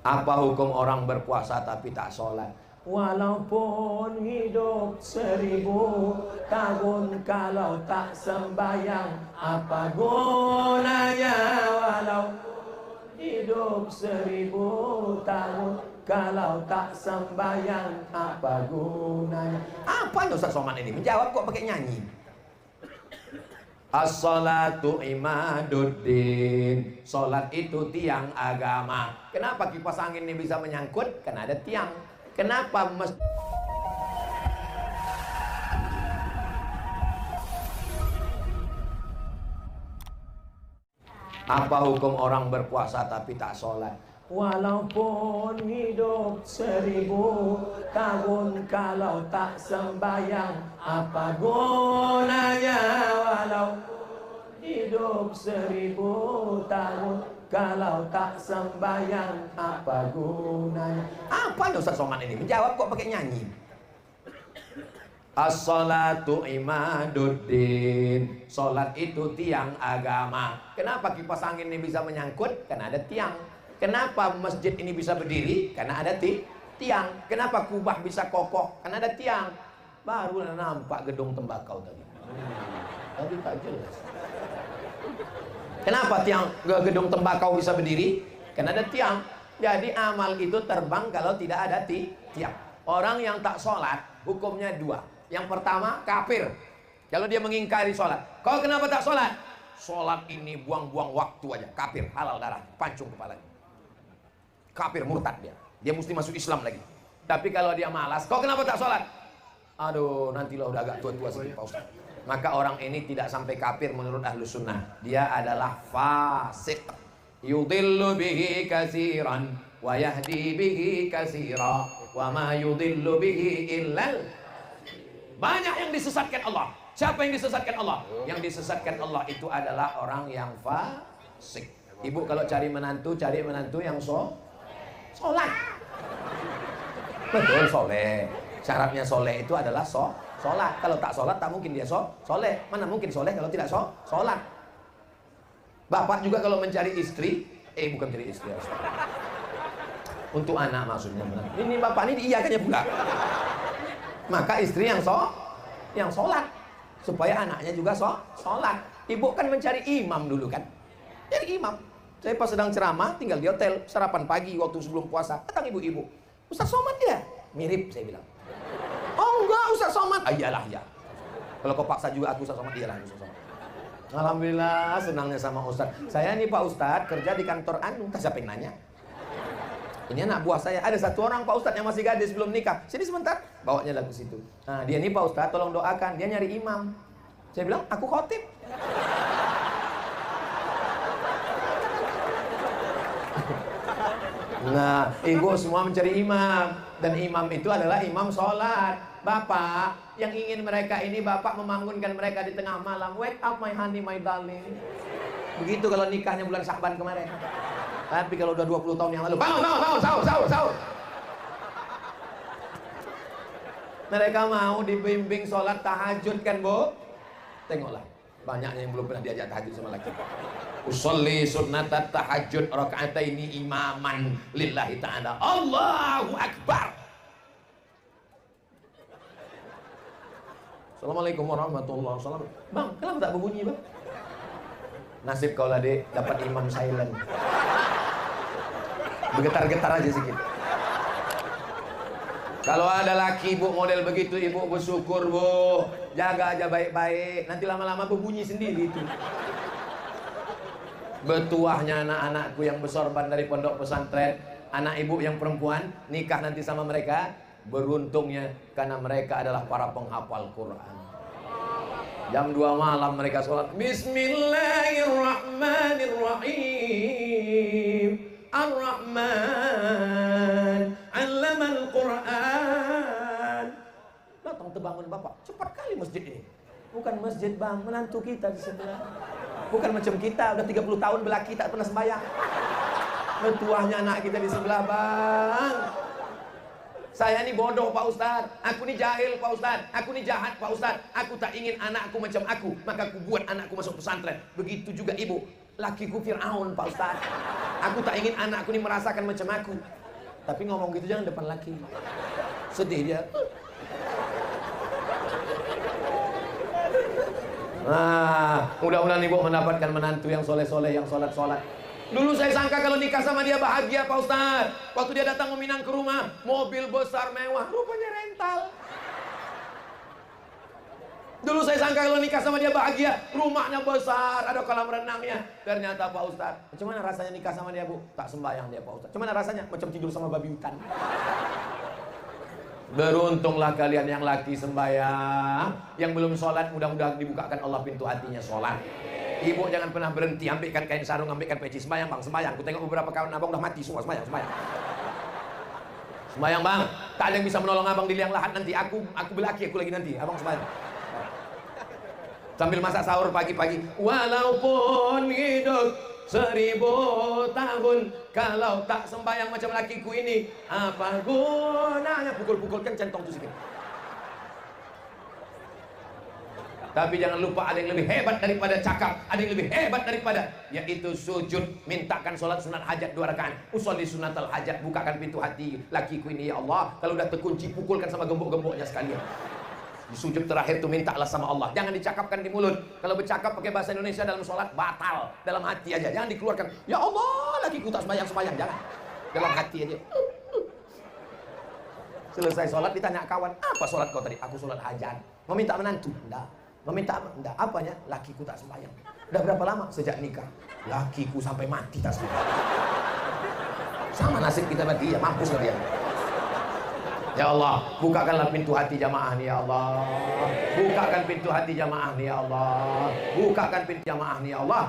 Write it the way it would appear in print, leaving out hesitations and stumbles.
Apa hukum orang berpuasa tapi tak sholat? Walaupun hidup 1000 tahun, kalau tak sembayang apa gunanya? Walau hidup 1000 tahun, kalau tak sembayang apa gunanya? Apa Ustaz Somad ini? Menjawab kok pakai nyanyi. As-salatu imaduddin. Salat itu tiang agama. Kenapa kipas angin ini bisa menyangkut? Karena ada tiang. Kenapa Apa hukum orang berpuasa tapi tak sholat? Walaupun hidup 1000 tahun, kalau tak sembayang apa gunanya? Walau hidup 1000 tahun, kalau tak sembayang apa gunanya? Apa Ustaz Somad ini? Menjawab kok pakai nyanyi. As-salatu imaduddin. Salat itu tiang agama. Kenapa kipas angin ini bisa menyangkut? Karena ada tiang. Kenapa masjid ini bisa berdiri? Karena ada tiang. Kenapa kubah bisa kokoh? Karena ada tiang. Baru nampak gedung tembakau tadi. Tadi tak jelas. Kenapa gedung tembakau bisa berdiri? Karena ada tiang. Jadi amal itu terbang kalau tidak ada tiang. Orang yang tak sholat hukumnya 2. Yang pertama kafir, kalau dia mengingkari sholat. Kau kenapa tak sholat? Sholat ini buang-buang waktu aja. Kafir, halal darah, pancung kepalanya. Kafir, murtad dia. Dia mesti masuk Islam lagi. Tapi kalau dia malas, kau kenapa tak sholat? Aduh, nantilah udah agak tua-tua sedikit Pak Ustaz. Maka orang ini tidak sampai kafir menurut ahlu sunnah. Dia adalah fasik. Yudillu bihi kasiran wa yahdi bihi kasira wa ma yudillu bihi illal. Banyak yang disesatkan Allah. Siapa yang disesatkan Allah? Yang disesatkan Allah itu adalah orang yang fasik. Ibu kalau cari menantu yang sholat. Betul, soleh. Syaratnya soleh itu adalah sholat. Kalau tak sholat, tak mungkin dia soleh. Mana mungkin soleh kalau tidak sholat. Bapak juga kalau mencari istri, bukan mencari istri, untuk anak maksudnya. Ini bapak ini diiyakannya pula. Maka istri yang sholat, supaya anaknya juga sholat. Ibu kan mencari imam dulu kan. Jadi imam. Saya pas sedang ceramah, tinggal di hotel, sarapan pagi waktu sebelum puasa. Datang ibu-ibu. Ustaz Somad ya? Mirip, saya bilang. Oh enggak, Ustaz Somad. Iyalah ya. Kalau kau paksa juga aku Ustaz Somad, iyalah Ustaz Somad. Alhamdulillah senangnya sama Ustaz. Saya nih Pak Ustaz kerja di kantor anu. Siapa yang nanya? Ini anak buah saya. Ada satu orang Pak Ustadz yang masih gadis belum nikah. Sini sebentar. Bawanya lah ke situ. Nah, dia nih Pak Ustadz tolong doakan. Dia nyari imam. Saya bilang, aku khotib. Nah, ibu semua mencari imam. Dan imam itu adalah imam sholat. Bapak, yang ingin mereka ini Bapak membangunkan mereka di tengah malam. Wake up my honey, my darling. Begitu kalau nikahnya bulan Sya'ban kemarin. Tapi kalau udah 20 tahun yang lalu, bangun, sahur. Mereka mau dibimbing sholat tahajud kan, Bu? Tengoklah, banyaknya yang belum pernah diajak tahajud sama laki. Usolli sunnatat tahajud raka'ataini imaman lillahi ta'ala. Allahu Akbar. Assalamualaikum warahmatullahi wabarakatuh. Bang, kenapa tak berbunyi, Bang? Nasib kau lah, Dek, dapat imam silent. Bergetar-getar aja sedikit. Kalau ada laki ibu model begitu, ibu bersyukur, Bu. Jaga aja baik-baik. Nanti lama-lama berbunyi sendiri itu. Betuahnya anak-anakku yang bersorban dari pondok pesantren, anak ibu yang perempuan nikah nanti sama mereka. Beruntungnya karena mereka adalah para penghafal Quran. Jam 2 malam mereka sholat. Bismillahirrahmanirrahim. Ar-Rahman 'allamal Quran. Datang terbangun bapak. Cepat kali masjid ini. Bukan masjid, Bang, menantu kita di sebelah. Bukan macam kita, udah 30 tahun belaki tak pernah sembahyang. Betuahnya anak kita di sebelah, Bang. Saya ini bodoh Pak Ustadz, aku ini jahil Pak Ustadz, aku ini jahat Pak Ustadz. Aku tak ingin anakku macam aku, maka aku buat anakku masuk pesantren. Begitu juga ibu, lakiku Fir'aun Pak Ustadz. Aku tak ingin anakku ini merasakan macam aku. Tapi ngomong gitu jangan depan laki. Sedih dia. Nah, mudah-mudahan ibu mendapatkan menantu yang soleh-soleh, yang sholat-sholat. Dulu saya sangka kalau nikah sama dia bahagia Pak Ustadz. Waktu dia datang meminang ke rumah, mobil besar mewah, rupanya rental. Dulu saya sangka kalau nikah sama dia bahagia, rumahnya besar, ada kolam renangnya. Ternyata Pak Ustadz, bagaimana rasanya nikah sama dia Bu? Tak sembahyang dia Pak Ustadz. Bagaimana rasanya? Macam tidur sama babi hutan. Beruntunglah kalian yang laki sembahyang, yang belum sholat mudah-mudahan dibukakan Allah pintu hatinya sholat. Ibu jangan pernah berhenti, ambilkan kain sarung, ambilkan peci, sembahyang bang, sembahyang. Aku tengok beberapa kawan abang udah mati semua, sembahyang, sembahyang. Sembahyang bang, tak ada yang bisa menolong abang di liang lahat nanti. Aku belaki, aku lagi nanti, abang sembahyang. Sambil masak sahur pagi-pagi. Walaupun hidup 1000 tahun, kalau tak sembahyang macam lakiku ini, apa gunanya? Pukul-pukulkan centong tu sikit. Tapi jangan lupa ada yang lebih hebat daripada cakap, ada yang lebih hebat daripada, yaitu sujud. Mintakan sholat sunat hajat 2 rakaat. Usolli sunatal hajat, bukakan pintu hati lakiku ini ya Allah. Kalau udah terkunci, pukulkan sama gembok-gemboknya sekalian. Di sujud terakhir itu mintalah sama Allah. Jangan dicakapkan di mulut. Kalau bercakap pakai bahasa Indonesia dalam sholat, batal. Dalam hati aja, jangan dikeluarkan. Ya Allah, lakiku tak sembahyang, jangan. Dalam hati aja. Selesai sholat ditanya kawan, apa sholat kau tadi? Aku sholat hajat. Meminta menantu? Enggak. Meminta apa? Enggak. Apanya? Lakiku tak sembahyang. Udah berapa lama? Sejak nikah. Lakiku sampai mati tak sembahyang. Sama nasib kita berarti ya, mampus lah dia. Ya Allah, bukakanlah pintu hati jamaah nih ya Allah. Bukakan pintu hati jamaah nih ya Allah. Bukakan pintu jamaah nih ya Allah.